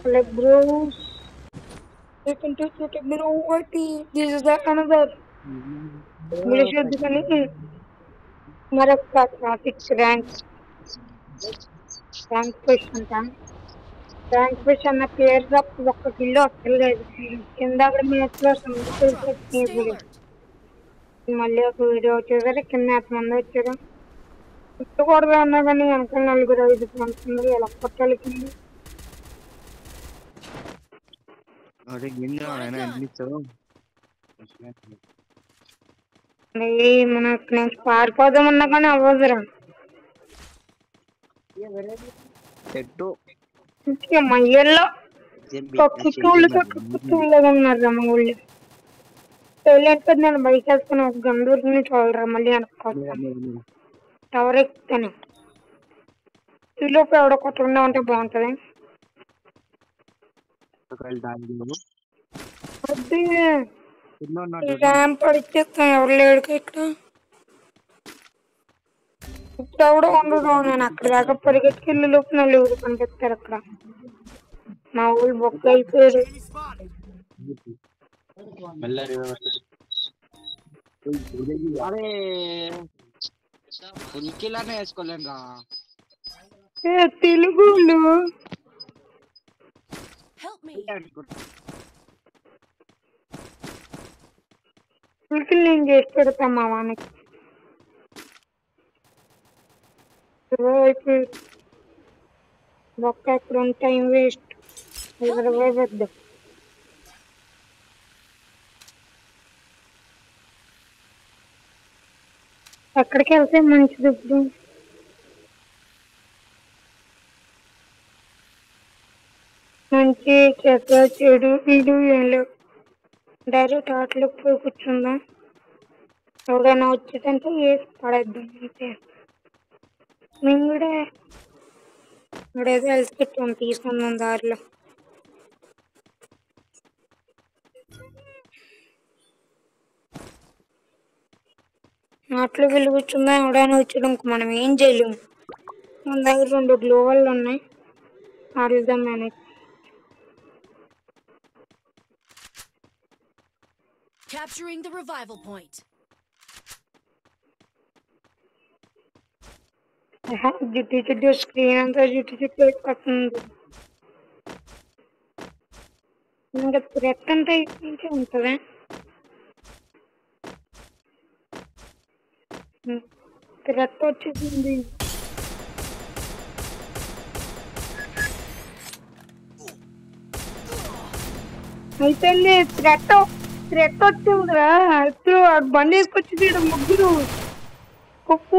Like bros, you can take it, bro. What is this? Is that another militia? Marakka traffic rank push అంట rank push అన్న పేరు తప్ప ఒక్క kilo వస్తలేదు కింద అక్కడ మ్యాచ్లో Stay alert. మళ్ళీ ఒక వీడియో వచ్చేసరికి కింద ఎంతమంది వచ్చారు పుట్టకూడదు అన్నా కానీ వెనక నలుగురు 5 మంది ఎలా కొట్టాలి మనకు నేను పారిపోదామన్నా కానీ అవ్వదురా మయ్యల్లో కుట్టూళ్ళగా ఉన్నారురా మా ఊళ్ళో లేకపోతే నేను బైక్ వేసుకుని ఒక గందూరుని చూడరా మళ్ళీ వెనక్కి టవర్ ఎక్కుతాను ఈలోపు ఎవడో కొట్టకుండా ఉంటే బాగుంటుంది ర్యాంప్ అడిచేస్తాం ఎవరు లేడు ఇక్కడ ఇప్పుడు ఎవడో ఉండదు నేను అక్కడ దాకా పరిగెట్టుకెళ్ళి లోపు నలుగురు కనిపిస్తారు అక్కడ మా ఊళ్ళు బొక్క అయిపోయారు తెలుగు నేను చేసి పెడతా మా వానికి బొక్క ఎక్కడ టైం వేస్ట్ 20 పెద్ద ఎక్కడికి వెళ్తే మంచిది ఇప్పుడు మంచి చెత్త చెడు వీడు ఏం లేవు డైరెక్ట్ ఆటలోకి పోయి కూర్చుందాం ఎవరైనా వచ్చేదంటే వేసి పడేద్దాం అంతే మేము కూడా ఇక్కడేదో హెల్త్ కిట్ తీసుకుందాం దారిలో ఆటలో వెళ్ళి కూర్చుందాం ఎవడైనా వచ్చాడు మనం ఏం చేయలేము మన దగ్గర 2 గ్లోవల్ ఉన్నాయి ఆడుదాం manage Capturing the revival point. జిట్టి స్క్రీన్ అంతా జిట్టి అయిపోతుంది ఇంకా థ్రెట్ అంటే ఇంకే ఉంటుందా థ్రెట్ వచ్చేసింది అయిపోయింది థ్రెట్ వచ్చిందిరా బండి వేసుకొచ్చి ముగ్గురు కుప్పు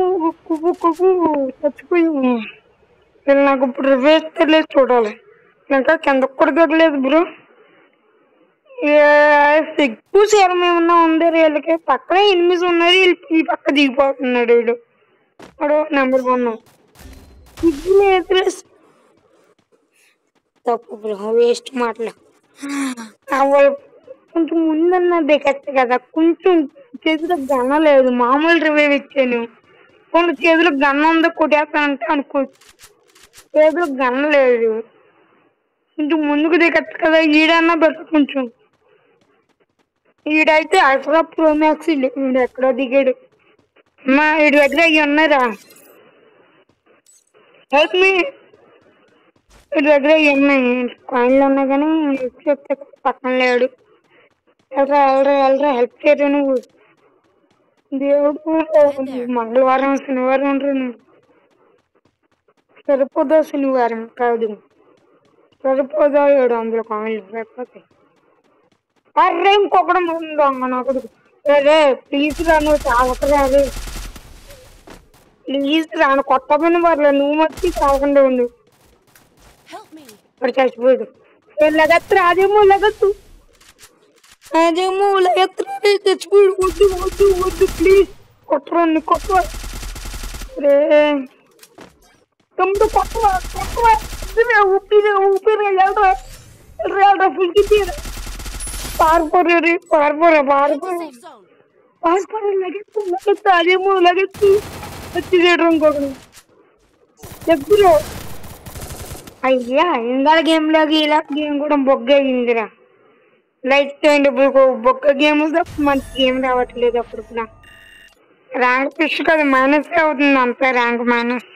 చచ్చిపోయాము నాకు ఇప్పుడు రివేజ్ తెలియదు చూడాలి ఇంకా కిందకు కూడా దొరకలేదు బ్రో సిగ్గు శరం ఏమన్నా ఉంది వీళ్ళకి పక్కనే ఎనిమిది ఉన్నారు ఈ పక్క దిగిపోతున్నాడు వీడు వాడు నెంబర్ 1 సిగ్గు లేదు తప్పు బ్రో వేస్ట్ మాటలు వాళ్ళు కొంచెం ముందన్న దిగచ్చు కదా కొంచెం చేతిలో గన్న లేదు మామూలు రివైవ్ ఇచ్చాను కొన్ని చేతిలో గన్న ఉందో కొట్టేస్తానంటే అనుకోవచ్చు చేతిలో గన్న లేదు కొంచెం ముందుకు దిగచ్చు కదా ఈడన్నా బెటర్ కొంచెం ఈడైతే అల్ట్రా ప్రో మ్యాక్స్ వీడు ఎక్కడో దిగాడు అమ్మా వీడి దగ్గర అవి ఉన్నారా హెల్ప్ మీ వీడి దగ్గర అవి ఉన్నాయి కాయిన్లు ఉన్నాయి కానీ చెప్తే పక్కన లేడు వెళ్ళరా హెల్ప్ చేయరు నువ్వు దేవుడు మంగళవారం శనివారం ఉండరు నువ్వు సరిపోదా శనివారం కాదు సరిపోదా 700 కాయిన్లు లేకపోతే అర్రే ఇంకొకటి ఉందో అమ్మ నాకు రే ప్లీజ్ రా నువ్వు చావకరా రే ప్లీజ్ రాను కొత్త పని పర్లేదు నువ్వు వచ్చి చావకుండా ఉండు ఇప్పుడు చచ్చిపోయాడు లగత్తు అదేమో లగత్తు చచ్చిపోయాడు వద్దు ప్లీజ్ కొట్టరండి కొట్టవా రే తమ్ముడు కొట్టవా ఊపిరి వెళ్ళరా ఫుల్కి తీరా పారిపోరా లగెత్తు అదేమో లగెత్తు వచ్చి చేయడం ఇంకొకరు చెప్పురు అయ్యా ఇందాల గేమ్ లాగా ఇలా గేమ్ కూడా బొగ్గయిందిరా. లైక్ చేయండి, ఇప్పుడు బొక్క గేమ్ తప్ప మంచి గేమ్ రావట్లేదు అప్పుడు కూడా. ర్యాంక్ ఫిష్ కదా మైనస్ అవుతుంది అంతే, ర్యాంక్ మైనస్.